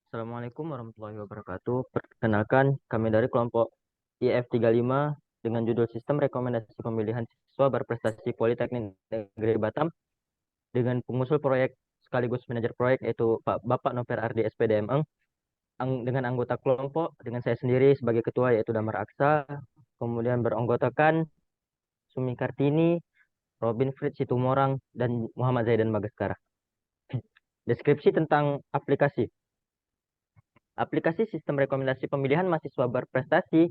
Assalamualaikum warahmatullahi wabarakatuh. Perkenalkan, kami dari kelompok IF35 dengan judul Sistem Rekomendasi Pemilihan Siswa Berprestasi Politeknik Negeri Batam dengan pengusul proyek sekaligus manajer proyek yaitu Bapak Nover Ardi SPDM dengan anggota kelompok dengan saya sendiri sebagai ketua yaitu Damar Aksa, kemudian beranggotakan Sumi Kartini, Robin Fritz Situmorang, dan Muhammad Zaidan Bagaskara. Deskripsi tentang aplikasi. Aplikasi Sistem Rekomendasi Pemilihan Mahasiswa Berprestasi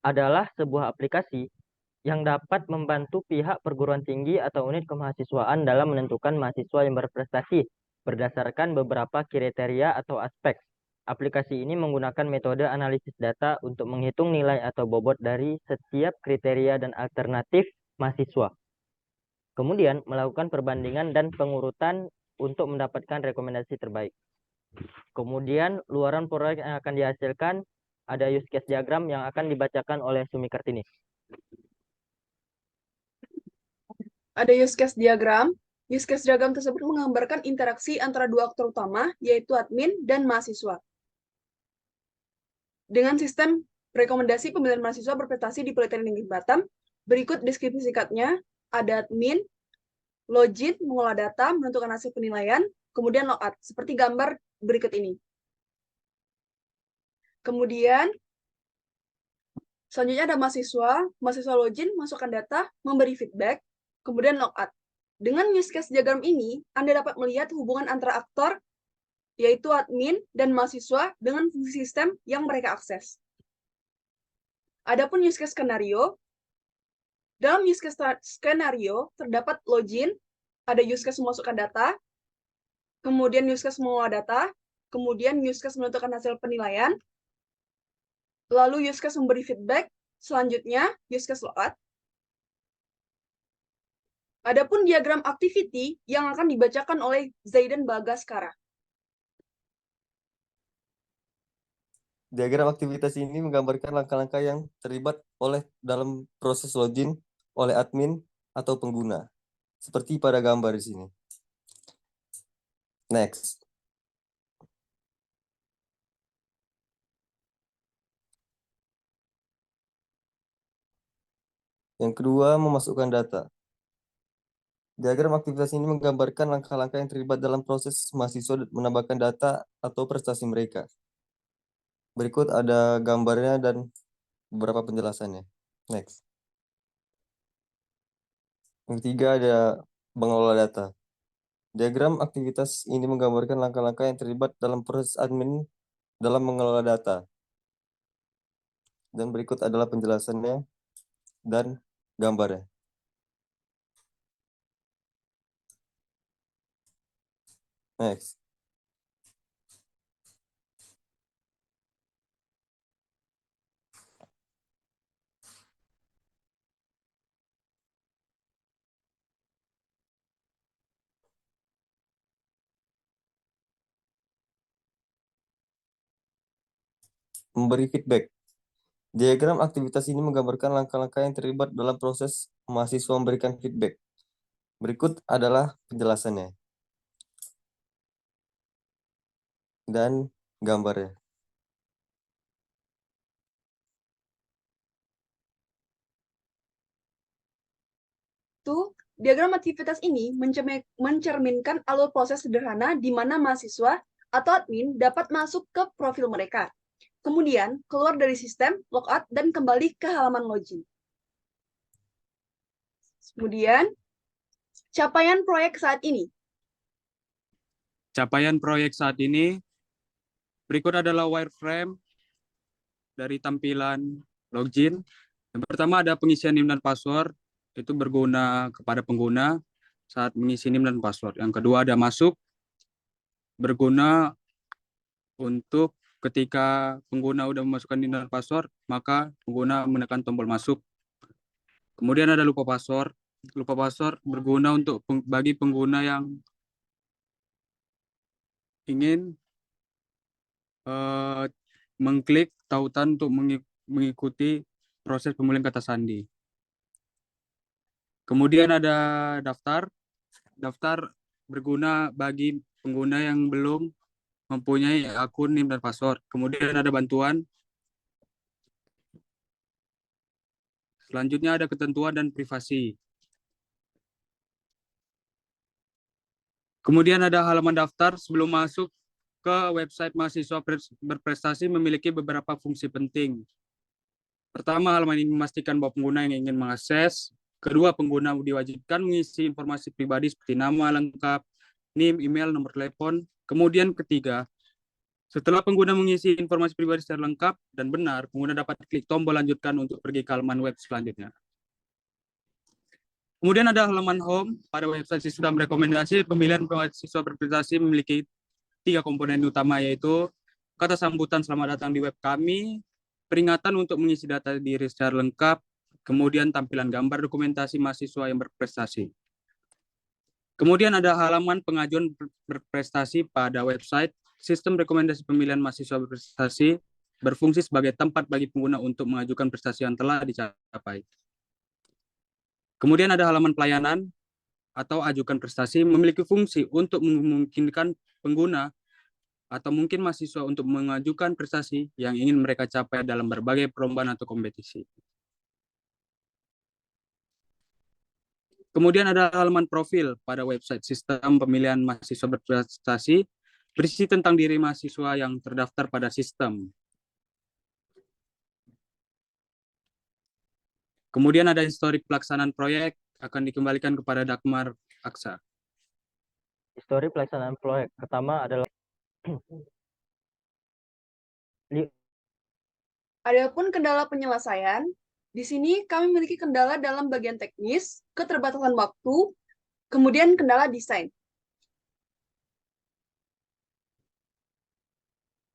adalah sebuah aplikasi yang dapat membantu pihak perguruan tinggi atau unit kemahasiswaan dalam menentukan mahasiswa yang berprestasi berdasarkan beberapa kriteria atau aspek. Aplikasi ini menggunakan metode analisis data untuk menghitung nilai atau bobot dari setiap kriteria dan alternatif mahasiswa. Kemudian melakukan perbandingan dan pengurutan untuk mendapatkan rekomendasi terbaik. Kemudian luaran proyek yang akan dihasilkan ada use case diagram yang akan dibacakan oleh Sumi Kartini. Ada use case diagram. Use case diagram tersebut menggambarkan interaksi antara dua aktor utama, yaitu admin dan mahasiswa. Dengan sistem rekomendasi pemilihan mahasiswa berprestasi di Politeknik Negeri Batam, berikut deskripsi singkatnya. Ada admin, login, mengolah data, menentukan hasil penilaian, kemudian logout, seperti gambar berikut ini. Kemudian, selanjutnya ada mahasiswa login, masukkan data, memberi feedback, kemudian logout. Dengan use case diagram ini, Anda dapat melihat hubungan antara aktor, yaitu admin dan mahasiswa dengan fungsi sistem yang mereka akses. Adapun use case skenario, dalam use case skenario terdapat login, ada use case memasukkan data, kemudian use case mengolah data, kemudian use case menentukan hasil penilaian, lalu use case memberi feedback, selanjutnya use case logout. Adapun diagram activity yang akan dibacakan oleh Zaidan Bagaskara. Diagram aktivitas ini menggambarkan langkah-langkah yang terlibat dalam proses login oleh admin atau pengguna, seperti pada gambar di sini. Next. Yang kedua, memasukkan data. Diagram aktivitas ini menggambarkan langkah-langkah yang terlibat dalam proses mahasiswa menambahkan data atau prestasi mereka. Berikut ada gambarnya dan beberapa penjelasannya. Next. Yang ketiga ada mengelola data. Diagram aktivitas ini menggambarkan langkah-langkah yang terlibat dalam proses admin dalam mengelola data. Dan berikut adalah penjelasannya dan gambarnya. Next. Memberi feedback. Diagram aktivitas ini menggambarkan langkah-langkah yang terlibat dalam proses mahasiswa memberikan feedback. Berikut adalah penjelasannya dan gambarnya. Diagram aktivitas ini mencerminkan alur proses sederhana di mana mahasiswa atau admin dapat masuk ke profil mereka, kemudian keluar dari sistem, logout, dan kembali ke halaman login. Kemudian, capaian proyek saat ini. Capaian proyek saat ini, berikut adalah wireframe dari tampilan login. Yang pertama ada pengisian NIM dan password, itu berguna kepada pengguna saat mengisi NIM dan password. Yang kedua ada masuk, berguna untuk ketika pengguna sudah memasukkan NIM dan password, maka pengguna menekan tombol masuk. Kemudian ada lupa password. Lupa password berguna untuk bagi pengguna yang ingin mengklik tautan untuk mengikuti proses pemulihan kata sandi. Kemudian ada daftar. Daftar berguna bagi pengguna yang belum mempunyai akun NIM dan password. Kemudian ada bantuan. Selanjutnya ada ketentuan dan privasi. Kemudian ada halaman daftar. Sebelum masuk ke website mahasiswa berprestasi memiliki beberapa fungsi penting. Pertama, halaman ini memastikan bahwa pengguna yang ingin mengakses. Kedua, pengguna diwajibkan mengisi informasi pribadi seperti nama lengkap, NIM, email, nomor telepon. Kemudian ketiga, setelah pengguna mengisi informasi pribadi secara lengkap dan benar, pengguna dapat klik tombol lanjutkan untuk pergi ke halaman web selanjutnya. Kemudian ada halaman home. Pada website sistem rekomendasi pemilihan mahasiswa berprestasi memiliki 3 komponen utama, yaitu kata sambutan selamat datang di web kami, peringatan untuk mengisi data diri secara lengkap, kemudian tampilan gambar dokumentasi mahasiswa yang berprestasi. Kemudian ada halaman pengajuan berprestasi. Pada website sistem rekomendasi pemilihan mahasiswa berprestasi berfungsi sebagai tempat bagi pengguna untuk mengajukan prestasi yang telah dicapai. Kemudian ada halaman pelayanan atau ajukan prestasi, memiliki fungsi untuk memungkinkan pengguna atau mungkin mahasiswa untuk mengajukan prestasi yang ingin mereka capai dalam berbagai perlombaan atau kompetisi. Kemudian ada halaman profil. Pada website sistem pemilihan mahasiswa berprestasi berisi tentang diri mahasiswa yang terdaftar pada sistem. Kemudian ada historik pelaksanaan proyek, akan dikembalikan kepada Dagmar Aksa. Histori pelaksanaan proyek pertama adalah Adapun kendala penyelesaian, di sini kami memiliki kendala dalam bagian teknis, keterbatasan waktu, kemudian kendala desain.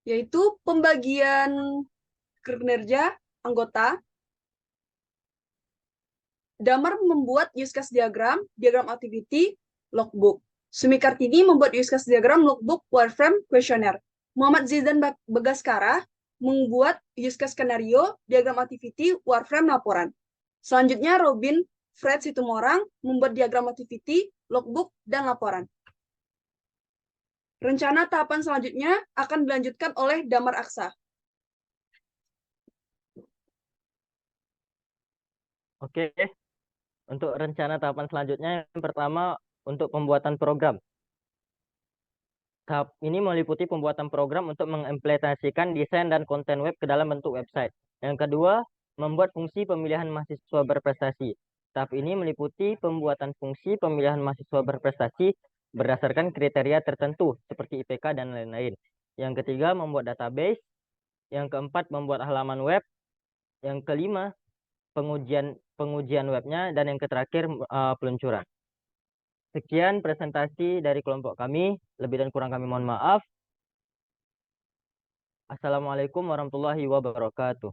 Yaitu pembagian kinerja anggota. Damar membuat use case diagram, diagram activity, logbook. Sumi Kartini membuat use case diagram, logbook, wireframe, questionnaire. Muhammad Zidan Bagaskara membuat use case skenario, diagram activity, wireframe, laporan. Selanjutnya Robin Fred Situmorang membuat diagram activity, logbook, dan laporan. Rencana tahapan selanjutnya akan dilanjutkan oleh Damar Aksa. Oke, untuk rencana tahapan selanjutnya yang pertama untuk pembuatan program. Tahap ini meliputi pembuatan program untuk mengimplementasikan desain dan konten web ke dalam bentuk website. Yang kedua, membuat fungsi pemilihan mahasiswa berprestasi. Tahap ini meliputi pembuatan fungsi pemilihan mahasiswa berprestasi berdasarkan kriteria tertentu seperti IPK dan lain-lain. Yang ketiga, membuat database. Yang keempat, membuat halaman web. Yang kelima, pengujian webnya, dan yang terakhir peluncuran. Sekian presentasi dari kelompok kami. Lebih dan kurang kami mohon maaf. Assalamualaikum warahmatullahi wabarakatuh.